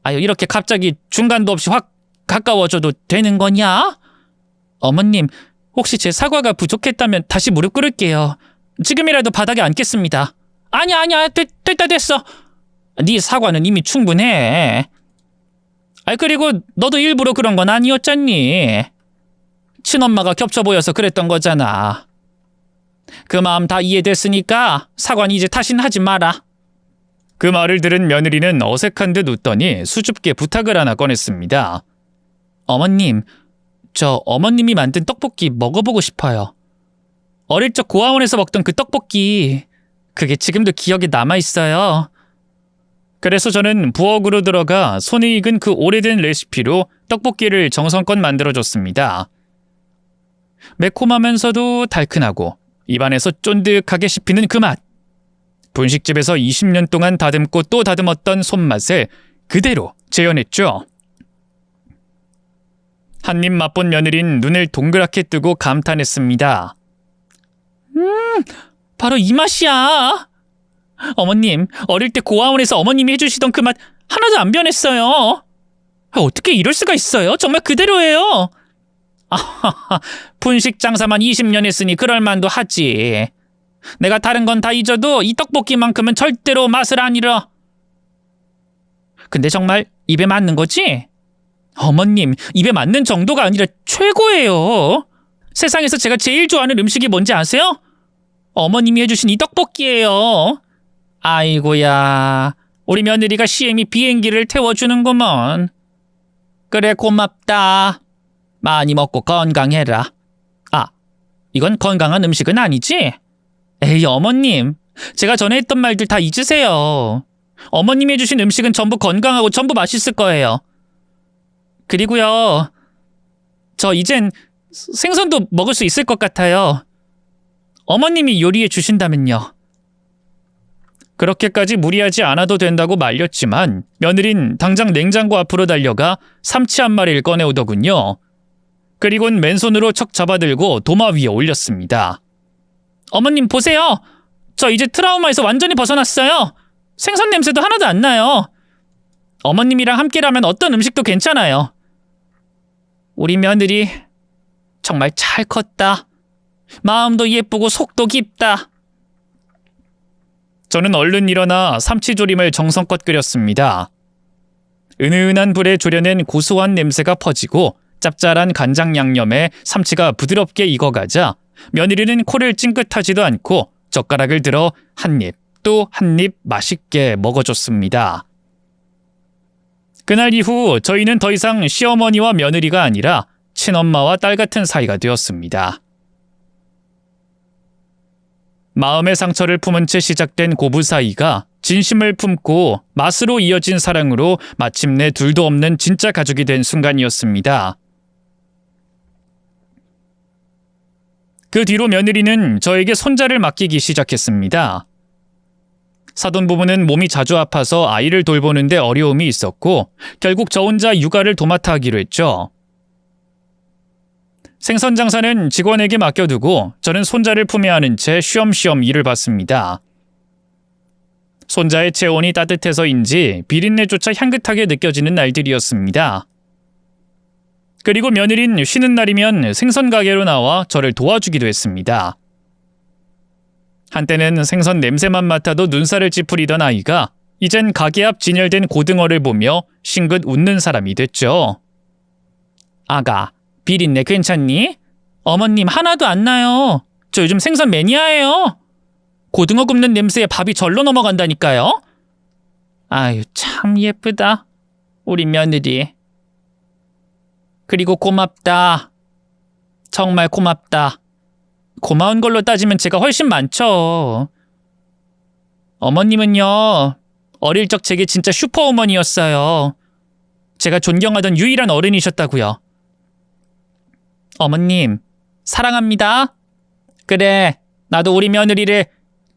아유, 이렇게 갑자기 중간도 없이 확 가까워져도 되는 거냐? 어머님, 혹시 제 사과가 부족했다면 다시 무릎 꿇을게요. 지금이라도 바닥에 앉겠습니다. 아니야, 됐어. 네 사과는 이미 충분해. 그리고 너도 일부러 그런 건 아니었잖니. 친엄마가 겹쳐 보여서 그랬던 거잖아. 그 마음 다 이해됐으니까 사과는 이제 다신 하지 마라. 그 말을 들은 며느리는 어색한 듯 웃더니 수줍게 부탁을 하나 꺼냈습니다. 어머님, 저 어머님이 만든 떡볶이 먹어보고 싶어요. 어릴 적 고아원에서 먹던 그 떡볶이, 그게 지금도 기억에 남아있어요. 그래서 저는 부엌으로 들어가 손에 익은 그 오래된 레시피로 떡볶이를 정성껏 만들어줬습니다. 매콤하면서도 달큰하고 입안에서 쫀득하게 씹히는 그 맛. 분식집에서 20년 동안 다듬고 또 다듬었던 손맛을 그대로 재현했죠. 한입 맛본 며느린 눈을 동그랗게 뜨고 감탄했습니다. 바로 이 맛이야. 어머님, 어릴 때 고아원에서 어머님이 해주시던 그 맛 하나도 안 변했어요. 어떻게 이럴 수가 있어요? 정말 그대로예요. 아하하, 분식 장사만 20년 했으니 그럴 만도 하지. 내가 다른 건 다 잊어도 이 떡볶이만큼은 절대로 맛을 안 잃어. 근데 정말 입에 맞는 거지? 어머님, 입에 맞는 정도가 아니라 최고예요. 세상에서 제가 제일 좋아하는 음식이 뭔지 아세요? 어머님이 해주신 이 떡볶이예요. 아이고야, 우리 며느리가 시엠이 비행기를 태워주는구먼. 그래, 고맙다. 많이 먹고 건강해라. 이건 건강한 음식은 아니지? 에이, 어머님, 제가 전에 했던 말들 다 잊으세요. 어머님이 해주신 음식은 전부 건강하고 전부 맛있을 거예요. 그리고요, 저 이젠 생선도 먹을 수 있을 것 같아요. 어머님이 요리해 주신다면요. 그렇게까지 무리하지 않아도 된다고 말렸지만 며느린 당장 냉장고 앞으로 달려가 삼치 한 마리를 꺼내오더군요. 그리곤 맨손으로 척 잡아들고 도마 위에 올렸습니다. 어머님 보세요. 저 이제 트라우마에서 완전히 벗어났어요. 생선 냄새도 하나도 안 나요. 어머님이랑 함께라면 어떤 음식도 괜찮아요. 우리 며느리 정말 잘 컸다. 마음도 예쁘고 속도 깊다. 저는 얼른 일어나 삼치조림을 정성껏 끓였습니다. 은은한 불에 졸여낸 고소한 냄새가 퍼지고 짭짤한 간장 양념에 삼치가 부드럽게 익어가자 며느리는 코를 찡긋하지도 않고 젓가락을 들어 한 입 또 한 입 맛있게 먹어줬습니다. 그날 이후 저희는 더 이상 시어머니와 며느리가 아니라 친엄마와 딸 같은 사이가 되었습니다. 마음의 상처를 품은 채 시작된 고부 사이가 진심을 품고 맛으로 이어진 사랑으로 마침내 둘도 없는 진짜 가족이 된 순간이었습니다. 그 뒤로 며느리는 저에게 손자를 맡기기 시작했습니다. 사돈 부부는 몸이 자주 아파서 아이를 돌보는데 어려움이 있었고 결국 저 혼자 육아를 도맡아 하기로 했죠. 생선 장사는 직원에게 맡겨두고 저는 손자를 품에 안은 채 쉬엄쉬엄 일을 봤습니다. 손자의 체온이 따뜻해서인지 비린내조차 향긋하게 느껴지는 날들이었습니다. 그리고 며느린 쉬는 날이면 생선 가게로 나와 저를 도와주기도 했습니다. 한때는 생선 냄새만 맡아도 눈살을 찌푸리던 아이가 이젠 가게 앞 진열된 고등어를 보며 싱긋 웃는 사람이 됐죠. 아가, 비린내 괜찮니? 어머님 하나도 안 나요. 저 요즘 생선 매니아예요. 고등어 굽는 냄새에 밥이 절로 넘어간다니까요. 아유, 참 예쁘다. 우리 며느리. 그리고 고맙다. 정말 고맙다. 고마운 걸로 따지면 제가 훨씬 많죠. 어머님은요, 어릴 적 제게 진짜 슈퍼우먼이었어요. 제가 존경하던 유일한 어른이셨다고요. 어머님, 사랑합니다. 그래, 나도 우리 며느리를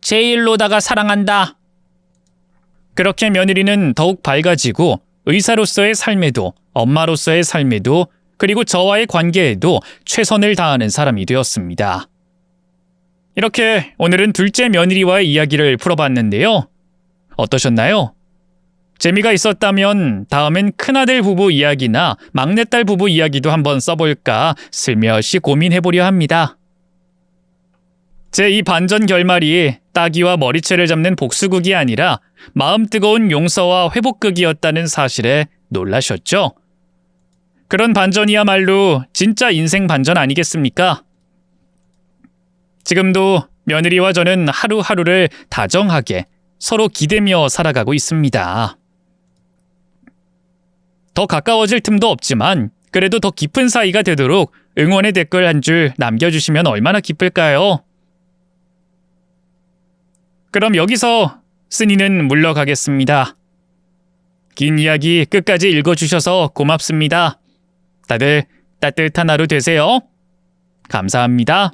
제일로다가 사랑한다. 그렇게 며느리는 더욱 밝아지고 의사로서의 삶에도 엄마로서의 삶에도 그리고 저와의 관계에도 최선을 다하는 사람이 되었습니다. 이렇게 오늘은 둘째 며느리와의 이야기를 풀어봤는데요. 어떠셨나요? 재미가 있었다면 다음엔 큰아들 부부 이야기나 막내딸 부부 이야기도 한번 써볼까 슬며시 고민해보려 합니다. 제 이 반전 결말이 따귀와 머리채를 잡는 복수극이 아니라 마음 뜨거운 용서와 회복극이었다는 사실에 놀라셨죠? 그런 반전이야말로 진짜 인생 반전 아니겠습니까? 지금도 며느리와 저는 하루하루를 다정하게 서로 기대며 살아가고 있습니다. 더 가까워질 틈도 없지만 그래도 더 깊은 사이가 되도록 응원의 댓글 한 줄 남겨주시면 얼마나 기쁠까요? 그럼 여기서 쓰니는 물러가겠습니다. 긴 이야기 끝까지 읽어주셔서 고맙습니다. 다들 따뜻한 하루 되세요. 감사합니다.